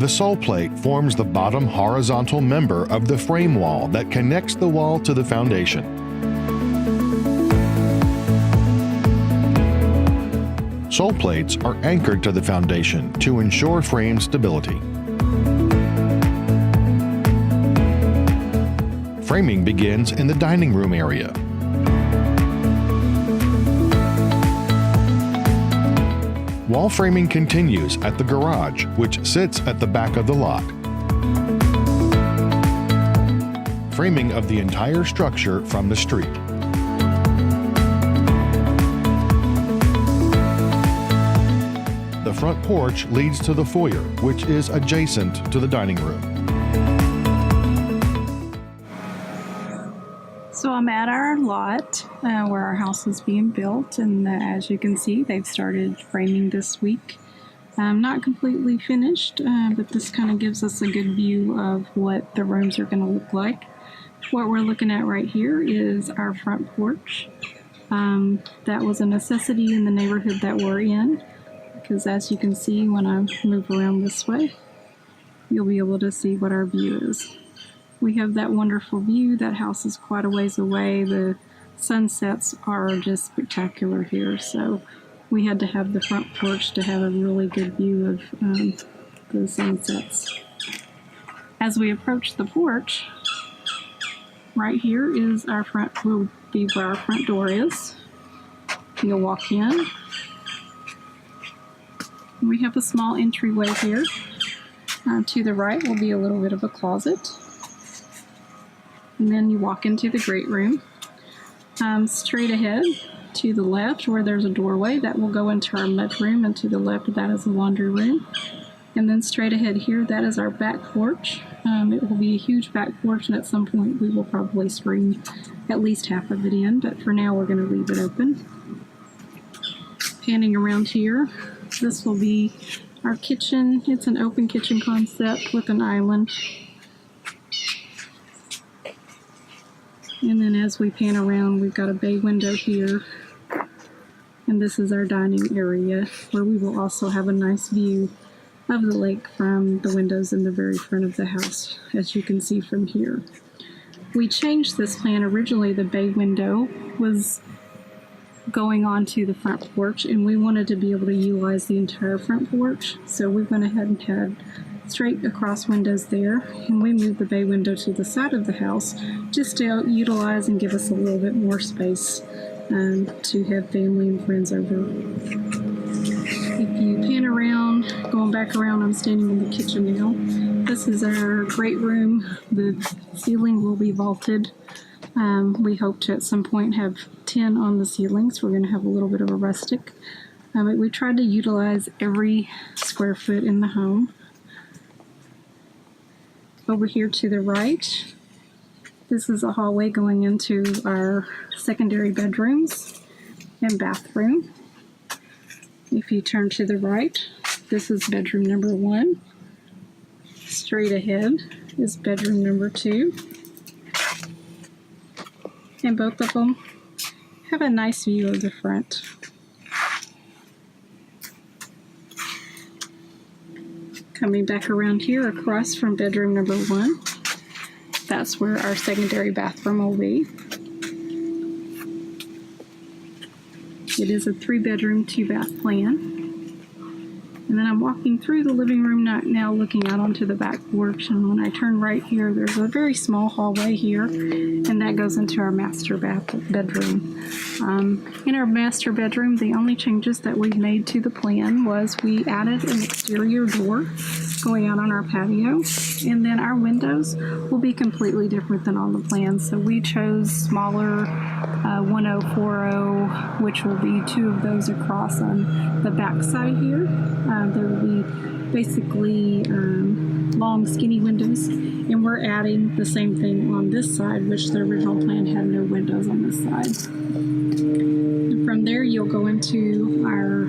The sole plate forms the bottom horizontal member of the frame wall that connects the wall to the foundation. Sole plates are anchored to the foundation to ensure frame stability. Framing begins in the dining room area. Wall framing continues at the garage, which sits at the back of the lot. Framing of the entire structure from the street. The front porch leads to the foyer, which is adjacent to the dining room. So I'm at our lot where our house is being built, and as you can see, they've started framing this week. Not completely finished, but this kind of gives us a good view of what the rooms are going to look like. What we're looking at right here is our front porch. That was a necessity in the neighborhood that we're in, because as you can see when I move around this way, you'll be able to see what our view is. We have that wonderful view. That house is quite a ways away. The sunsets are just spectacular here, so we had to have the front porch to have a really good view of the sunsets. As we approach the porch, right here is our front, will be where our front door is. You'll walk in. We have a small entryway here. To the right will be a little bit of a closet. And then you walk into the great room. Straight ahead to the left where there's a doorway that will go into our mudroom, and to the left of that is a laundry room. And then straight ahead here, that is our back porch. It will be a huge back porch, and at some point we will probably screen at least half of it in, but for now we're going to leave it open. Panning around here, this will be our kitchen. It's an open kitchen concept with an island. And then as we pan around, we've got a bay window here. And this is our dining area, where we will also have a nice view of the lake from the windows in the very front of the house, as you can see from here. We changed this plan. Originally, the bay window was going onto the front porch, and we wanted to be able to utilize the entire front porch. So we went ahead and had straight across windows there, and we moved the bay window to the side of the house just to utilize and give us a little bit more space to have family and friends over. If you pan around, going back around, I'm standing in the kitchen now. This is our great room. The ceiling will be vaulted. We hope to at some point have tin on the ceilings. We're going to have a little bit of a rustic. We tried to utilize every square foot in the home. Over here to the right, this is a hallway going into our secondary bedrooms and bathroom. If you turn to the right, this is bedroom number 1. Straight ahead is bedroom number 2. And both of them have a nice view of the front. Coming back around here across from bedroom number 1, that's where our secondary bathroom will be. It is a 3-bedroom, 2-bath plan. And then I'm walking through the living room now looking out onto the back porch, and when I turn right here, there's a very small hallway here, and that goes into our master bedroom. In our master bedroom, the only changes that we made to the plan was we added an exterior door going out on our patio, and then our windows will be completely different than on the plan. So we chose smaller 1040, which will be 2 of those across on the back side here. There will be basically long skinny windows, and we're adding the same thing on this side, which the original plan had no windows on this side. And from there you'll go into our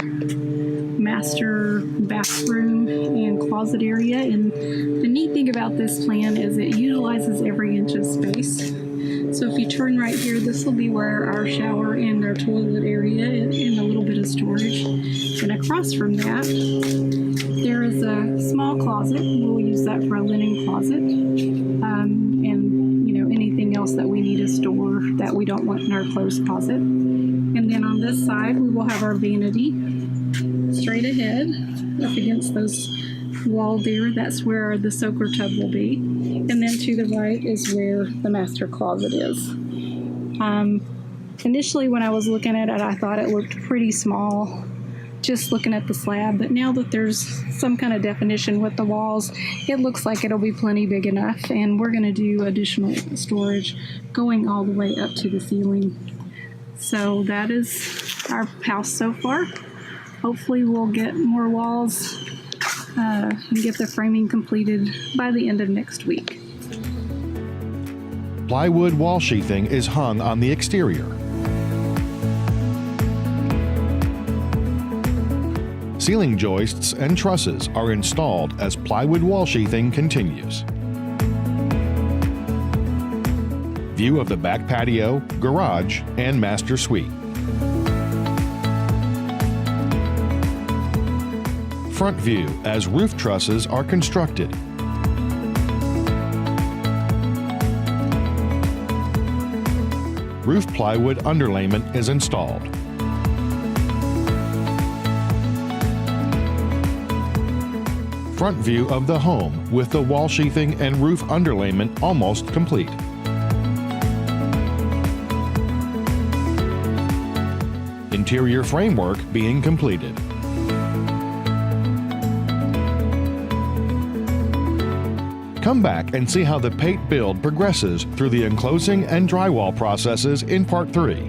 master bathroom and closet area, and the neat thing about this plan is it utilizes every inch of space. So if you turn right here, this will be where our shower and our toilet area and a little bit of storage. And across from that, there is a small closet. We'll use that for a linen closet, and anything else that we need to store that we don't want in our clothes closet. And then on this side, we will have our vanity straight ahead up against those wall there. That's where the soaker tub will be. And then to the right is where the master closet is. Initially, when I was looking at it, I thought it looked pretty small, just looking at the slab. But now that there's some kind of definition with the walls, it looks like it'll be plenty big enough. And we're going to do additional storage going all the way up to the ceiling. So that is our house so far. Hopefully we'll get more walls and get the framing completed by the end of next week. Plywood wall sheathing is hung on the exterior. Ceiling joists and trusses are installed as plywood wall sheathing continues. View of the back patio, garage, and master suite. Front view as roof trusses are constructed. Roof plywood underlayment is installed. Front view of the home with the wall sheathing and roof underlayment almost complete. Interior framework being completed. Come back and see how the Pate build progresses through the enclosing and drywall processes in Part 3.